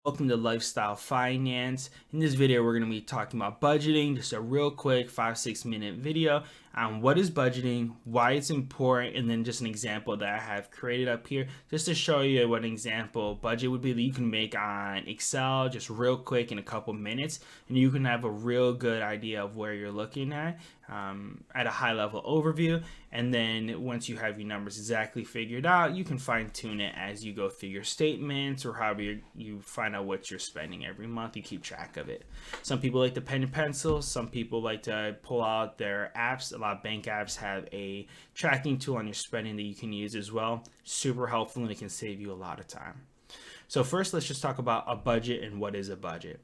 Welcome to Lifestyle Finance. In this video, we're going to be talking about budgeting, just a real quick 5-6 minute video on what is budgeting, why it's important, and then just an example that I have created up here just to show you what an example budget would be that you can make on Excel just real quick in a couple minutes, and you can have a real good idea of where you're looking at a high level overview. And then once you have your numbers exactly figured out, you can fine tune it as you go through your statements or however you find out what you're spending every month. You keep track of it. Some people like to pen and pencil. Some people like to pull out their apps. A lot of bank apps have a tracking tool on your spending that you can use as well. Super helpful, and it can save you a lot of time. So first, let's just talk about a budget and what is a budget.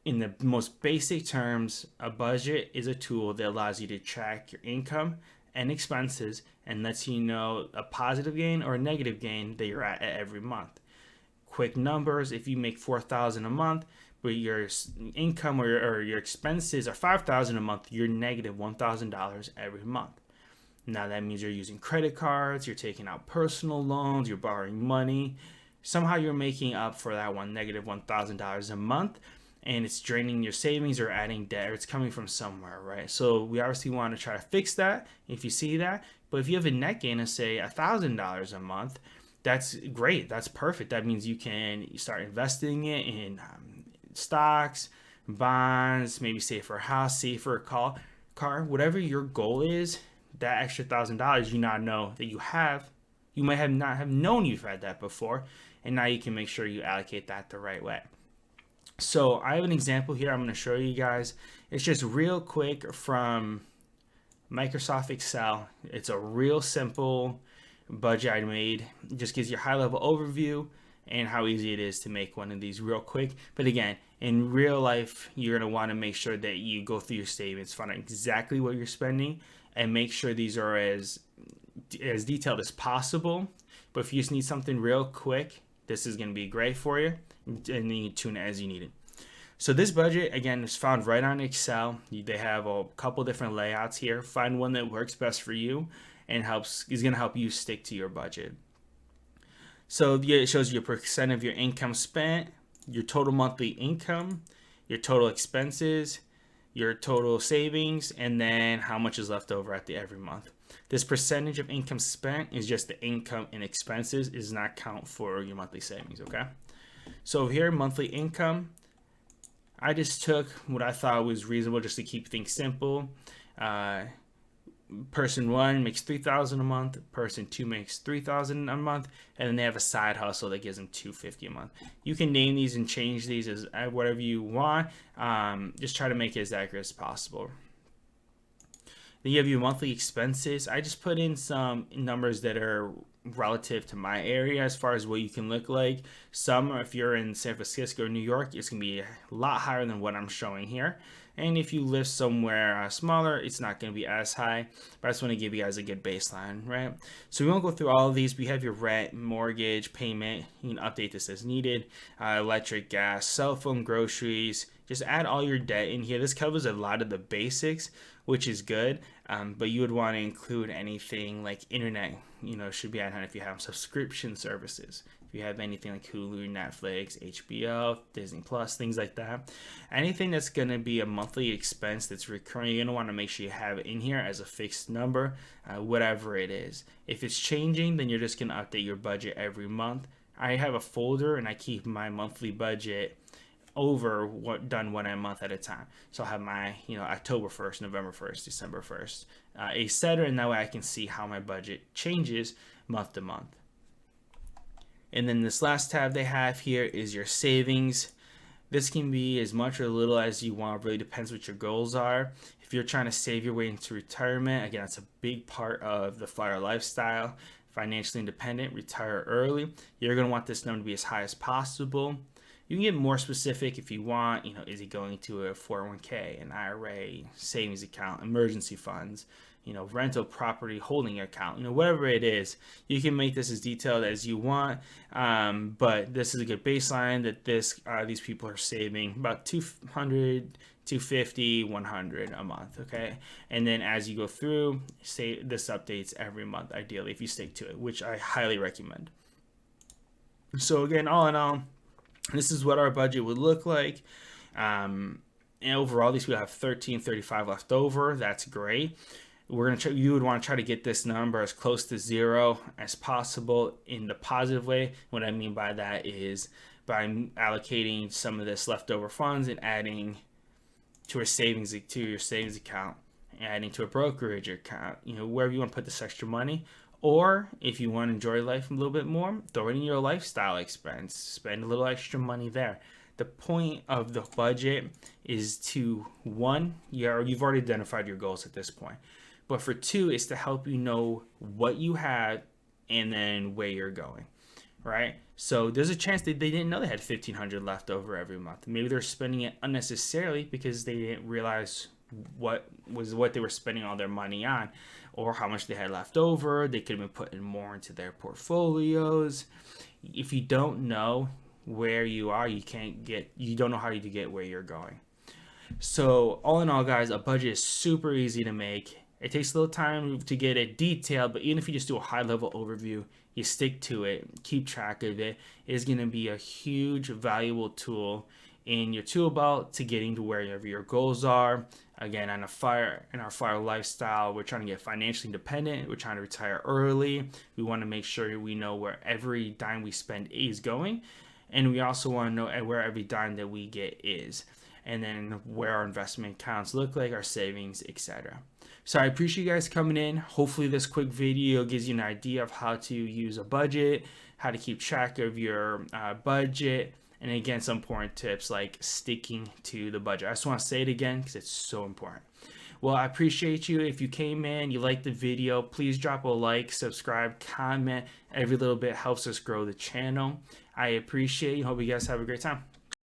In the most basic terms, a budget is a tool that allows you to track your income and expenses and lets you know a positive gain or a negative gain that you're at every month. Quick numbers: if you make $4,000 a month, but your income or your expenses are $5,000 a month, you're negative $1,000 every month. Now that means you're using credit cards, you're taking out personal loans, you're borrowing money. Somehow you're making up for that negative $1,000 a month, and it's draining your savings or adding debt, or it's coming from somewhere, right? So we obviously want to try to fix that if you see that. But if you have a net gain of say $1,000 a month, that's great. That's perfect. That means you can start investing it in stocks, bonds, maybe save for a house, save for a car, whatever your goal is. That extra $1,000 you now know that you have. You might have not have known you've had that before, and now you can make sure you allocate that the right way. So I have an example here I'm going to show you guys. It's just real quick from Microsoft Excel. It's a real simple budget I made. It just gives you a high level overview and how easy it is to make one of these real quick. But again, in real life, you're going to want to make sure that you go through your statements, find out exactly what you're spending, and make sure these are as detailed as possible. But if you just need something real quick, this is going to be great for you, and then you tune it as you need it. So this budget, again, is found right on Excel. They have a couple different layouts here. Find one that works best for you and is going to help you stick to your budget. So it shows you a percent of your income spent, your total monthly income, your total expenses, your total savings, and then how much is left over at the every month. This percentage of income spent is just the income and expenses. It does not count for your monthly savings, okay? So over here, monthly income, I just took what I thought was reasonable just to keep things simple. Person one makes $3,000 a month, person two makes $3,000 a month, and then they have a side hustle that gives them $250 a month. You can name these and change these as whatever you want. Just try to make it as accurate as possible. Then you have your monthly expenses. I just put in some numbers that are relative to my area as far as what you can look like. Some, if you're in San Francisco or New York, it's going to be a lot higher than what I'm showing here. And if you live somewhere smaller, it's not going to be as high. But I just want to give you guys a good baseline, right? So we won't go through all of these. We have your rent, mortgage, payment. You can update this as needed. Electric, gas, cell phone, groceries. Just add all your debt in here. This covers a lot of the basics, which is good. But you would want to include anything like internet, should be added if you have subscription services. If you have anything like Hulu, Netflix, HBO, Disney Plus, things like that. Anything that's going to be a monthly expense that's recurring, you're going to want to make sure you have it in here as a fixed number, whatever it is. If it's changing, then you're just going to update your budget every month. I have a folder and I keep my monthly budget done one a month at a time. So I'll have my October 1st, November 1st, December 1st, etc. And that way I can see how my budget changes month to month. And then this last tab they have here is your savings. This can be as much or little as you want. It really depends what your goals are. If you're trying to save your way into retirement, again, that's a big part of the FIRE lifestyle. Financially independent, retire early. You're going to want this number to be as high as possible. You can get more specific if you want. Is it going to a 401k, an IRA, savings account, emergency funds, rental property holding account, whatever it is. You can make this as detailed as you want, but this is a good baseline that these people are saving about $200, $250, $100 a month, okay? And then as you go through, say this updates every month, ideally, if you stick to it, which I highly recommend. So again, all in all, This is what our budget would look like. And overall, these people have 1335 left over. That's great. You would want to try to get this number as close to zero as possible in the positive way. What I mean by that is by allocating some of this leftover funds and adding to your savings account, adding to a brokerage account, wherever you want to put this extra money. Or if you want to enjoy life a little bit more, throw it in your lifestyle expense, spend a little extra money there. The point of the budget is to, one, you've already identified your goals at this point, but for two, is to help you know what you have and then where you're going, right? So there's a chance that they didn't know they had $1,500 left over every month. Maybe they're spending it unnecessarily because they didn't realize what they were spending all their money on, or how much they had left over. They could have been putting more into their portfolios. If you don't know where you are, you don't know how to get where you're going. So all in all, guys, a budget is super easy to make. It takes a little time to get it detailed, but even if you just do a high level overview, you stick to it, keep track of it, is going to be a huge valuable tool in your tool belt to getting to wherever your goals are. Again, in our FIRE lifestyle, we're trying to get financially independent. We're trying to retire early. We want to make sure we know where every dime we spend is going. And we also want to know where every dime that we get is. And then where our investment accounts look like, our savings, etc. So I appreciate you guys coming in. Hopefully this quick video gives you an idea of how to use a budget, how to keep track of your budget, and again, some important tips like sticking to the budget. I just want to say it again because it's so important. Well, I appreciate you. If you came in, you liked the video, please drop a like, subscribe, comment. Every little bit helps us grow the channel. I appreciate you. Hope you guys have a great time.